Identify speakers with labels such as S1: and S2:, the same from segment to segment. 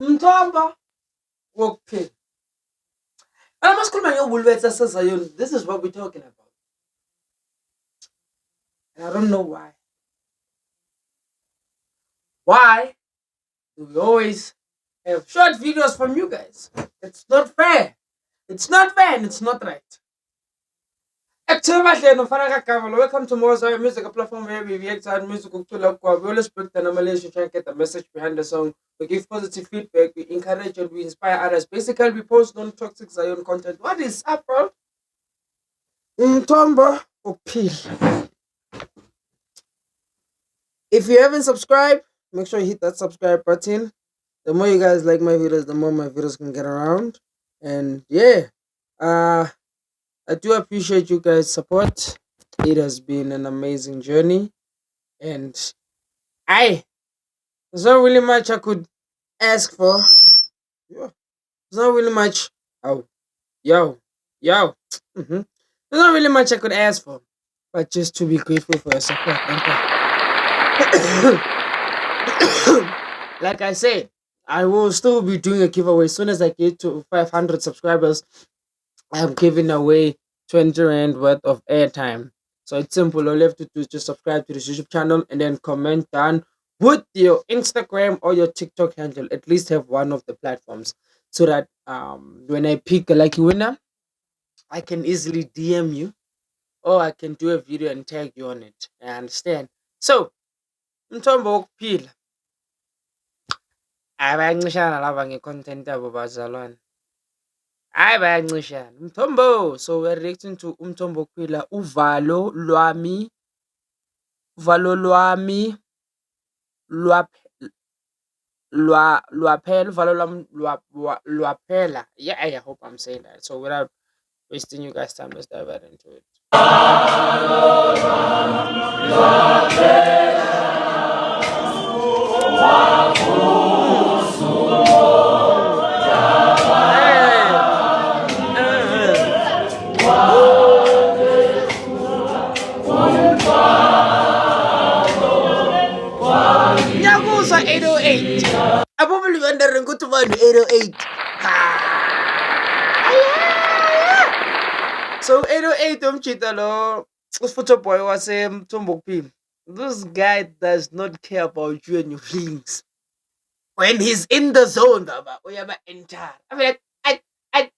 S1: Mthombo wokuphila. And masikhuluma ngobulwethu saseZion, this is what we're talking about. And I don't know why. Why do we always have short videos from you guys? It's not fair. It's not fair and it's not right. Welcome to Moza Music, a platform where we react to music. We always put the Malaysian try and get the message behind the song. We give positive feedback, we encourage and we inspire others. Basically, we post non-toxic Zion content. What is up, bro? Mthombo wokuphila. If you haven't subscribed, make sure you hit that subscribe button. The more you guys like my videos, the more my videos can get around. And yeah, I do appreciate you guys' support. It has been an amazing journey, and there's not really much I could ask for. Yeah, there's not really much. Oh, yo. There's not really much I could ask for, but just to be grateful for your support. Like I said, I will still be doing a giveaway as soon as I get to 500 subscribers. I'm giving away 20 Rand worth of airtime. So it's simple. All you have to do is just subscribe to this YouTube channel and then comment down with your Instagram or your TikTok handle. At least have one of the platforms so that when I pick a lucky winner, I can easily DM you or I can do a video and tag you on it. I understand. So, Mthombo wokuphila. Abancishana laba nge-content yabo bazalwane. Hayi bayancishana. Mthombo. So we're reacting to Mthombo wokuphila. Uvalo lwami lwaphela. Uvalo lwami lwaphela. Yeah, I hope I'm saying that. So without wasting you guys' time, let's dive right into it. Nyakuza 808. I'm probably wondering go to 808. So 808 umchita lo usifutho boy wase Mthombo wokuphila. This guy does not care about you and your feelings. When he's in the zone, baba, uyaba enter. I mean, like, I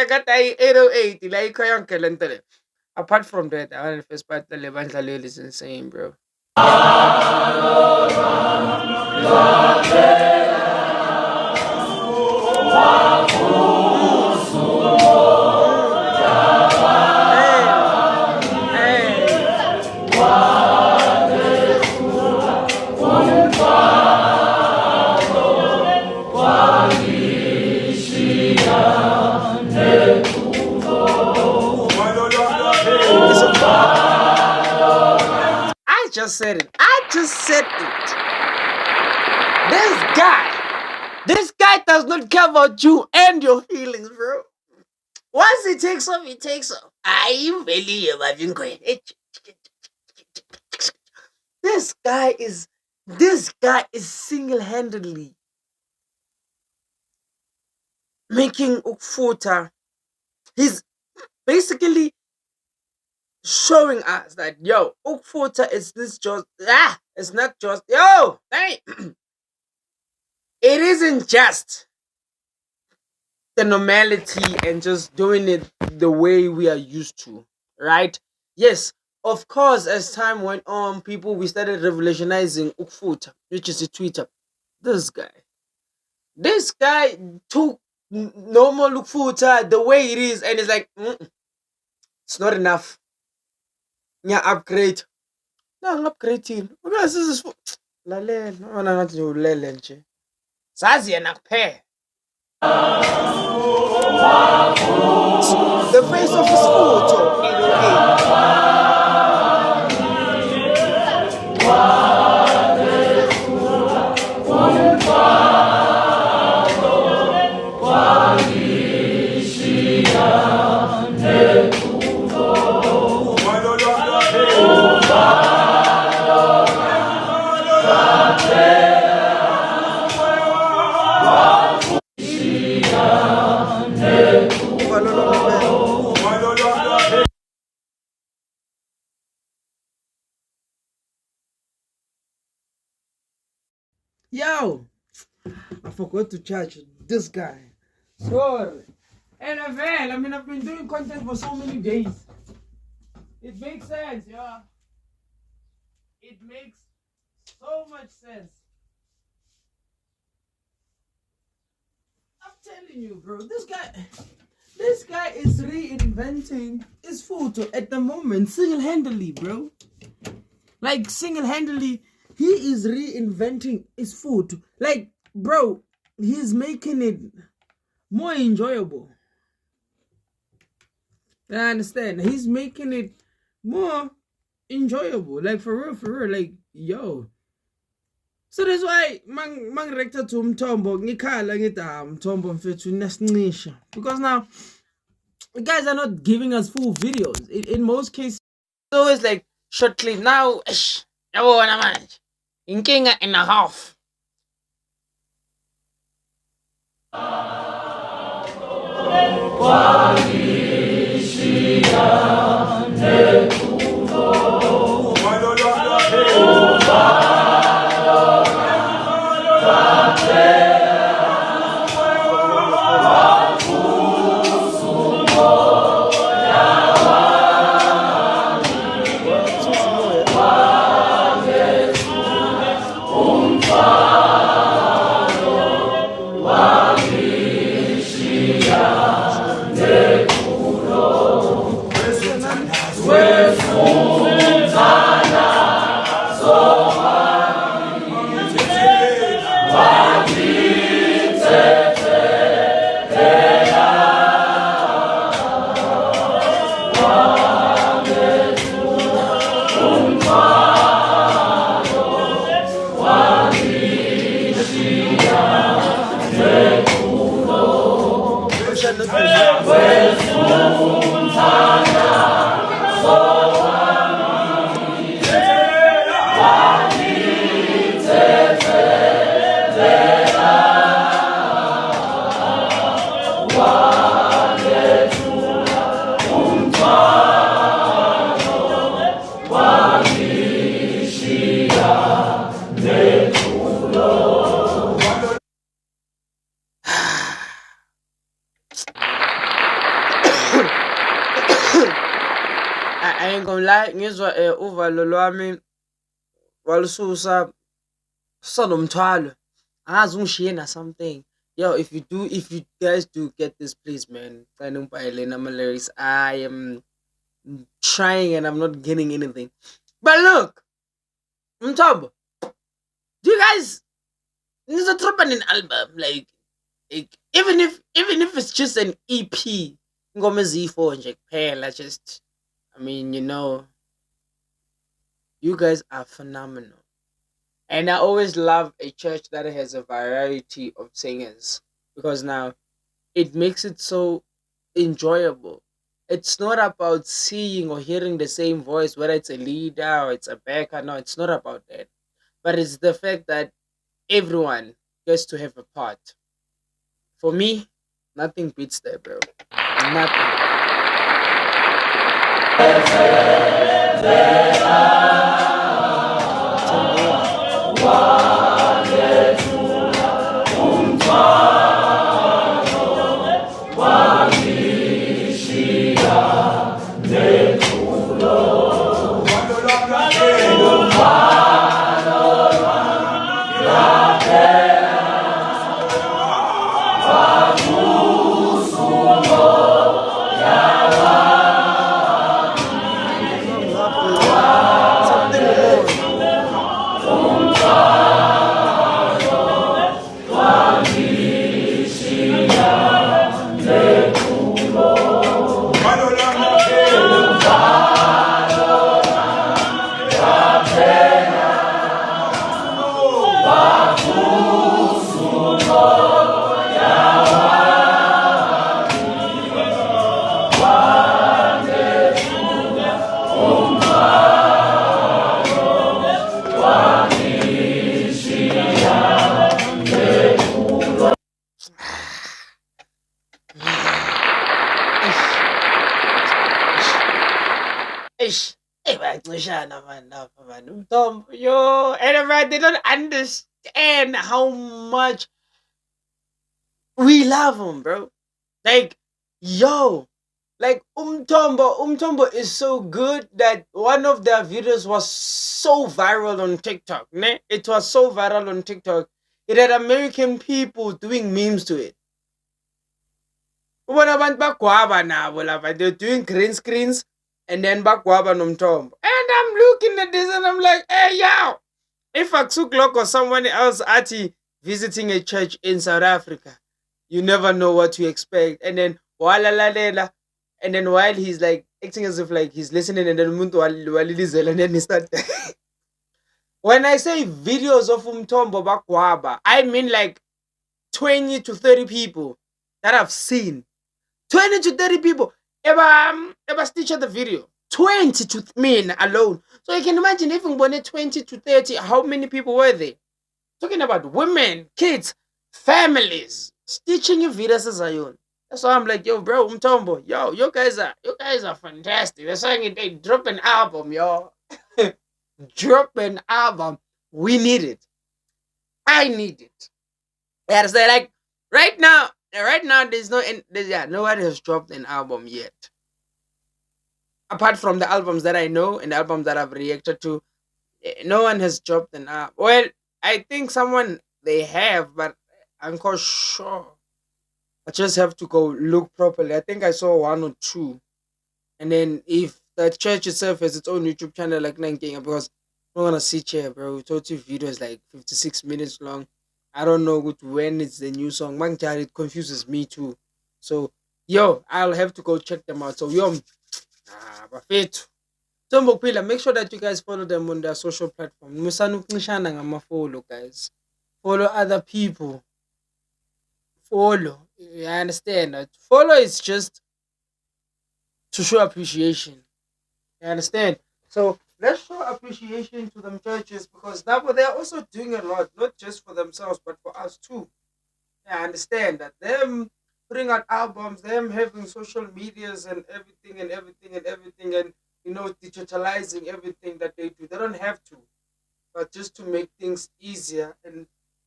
S1: got 808 like yonke lento le. Apart from that, I want the first part the lebandla leli is insane, bro. I just said it. This guy does not care about you and your feelings, bro. Once he takes off, he takes off. I really am going. This guy is single-handedly making Ukfuta. He's basically showing us that Ukfuta is it's not just hey. It isn't just the normality and just doing it the way we are used to, right? Yes, of course, as time went on, we started revolutionizing Ukfuta, which is a Twitter. This guy took normal Ukfuta the way it is, and it's like, it's not enough. Yeah, upgrade. No, I'm upgrading. Because this is lalela, wona ngathi nje ulele nje. Sazi yena kuphela. The face of his photo, 808. Yo, I forgot to charge this guy. Sorry. NFL, I mean, I've been doing content for so many days. It makes sense, yeah. It makes so much sense. I'm telling you, bro, this guy is reinventing his photo at the moment, single-handedly, bro. Like, single-handedly, he is reinventing his food. Like, bro, he's making it more enjoyable. I understand. He's making it more enjoyable. Like, for real. Like, yo. So that's why mang rector to Mtombo ngikhala ngithi Mtombo mfethu nesicisha, because now the guys are not giving us full videos. In most cases, it's always like short clip. Now, yabona manje inkinga and a half. I ain't gonna lie, ngizwa uvalo lwami walususa sanomthwalo. Angazi ungishiye na something. Yo, if you guys do get this, please, man, trying to buy Elena lyrics. I am trying and I'm not getting anything. But look, Mtombo, do you guys need to drop an album? Like even if it's just an EP, ngoma eziyifo nje kuphela, just I mean, you guys are phenomenal. And I always love a church that has a variety of singers, because now it makes it so enjoyable. It's not about seeing or hearing the same voice, whether it's a leader or it's a backer. No, it's not about that. But it's the fact that everyone gets to have a part. For me, nothing beats that, bro. Nothing. Ish. Hey, bayaxeshana man lapha man. Umthombo, yo, and man, they don't understand how much we love him, bro. Like, yo, like Umtombo is so good that one of their videos was so viral on TikTok. Ne? It was so viral on TikTok. It had American people doing memes to it. Ubona abantu bagwaba nabo lapha. They're doing green screens and then bagwaba nomthombo. And I'm looking at this and I'm like, hey yo, if Aksuk or someone else visiting a church in South Africa, you never know what to expect. And then and then while he's like acting as if like he's listening and then umuntu walilizela and then he start when I say videos of Umtombo Bakwaba, I mean like 20 to 30 people that I've seen. 20 to 30 people ever stitch the video. 20 to me alone. So you can imagine if we wanted 20 to 30, how many people were there? Talking about women, kids, families, stitching your videos as I own. That's why I'm like, yo, bro, Umtombo, yo, you guys are fantastic. They're saying they drop an album, yo. Drop an album. We need it. I need it. Yeah, so like right now, nobody has dropped an album yet. Apart from the albums that I know and the albums that I've reacted to, no one has dropped an album. Well, I think someone they have, but I'm not sure. I just have to go look properly. I think I saw one or two. And then if the church itself has its own YouTube channel like Nanking, because I'm not gonna sit here, bro. Total video is like 56 minutes long. I don't know when it's the new song. Mangjari, it confuses me too. So yo, I'll have to go check them out. So yo, bafethu. Tombo Pila, make sure that you guys follow them on their social platform. Musanu Knishana ngama follow, guys. Follow other people. Follow. You understand that? Follow is just to show appreciation. You understand? So let's show appreciation to them churches because now they're also doing a lot, not just for themselves, but for us too. I understand that them putting out albums, them having social medias and everything and everything and everything and digitalizing everything that they do. They don't have to, but just to make things easier and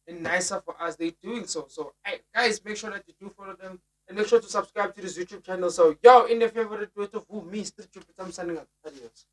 S1: nicer for us, they're doing so. So guys, make sure that you do follow them and make sure to subscribe to this YouTube channel. So yo, in the favorite way of who me, Street Jupiter, I'm signing out. Adios.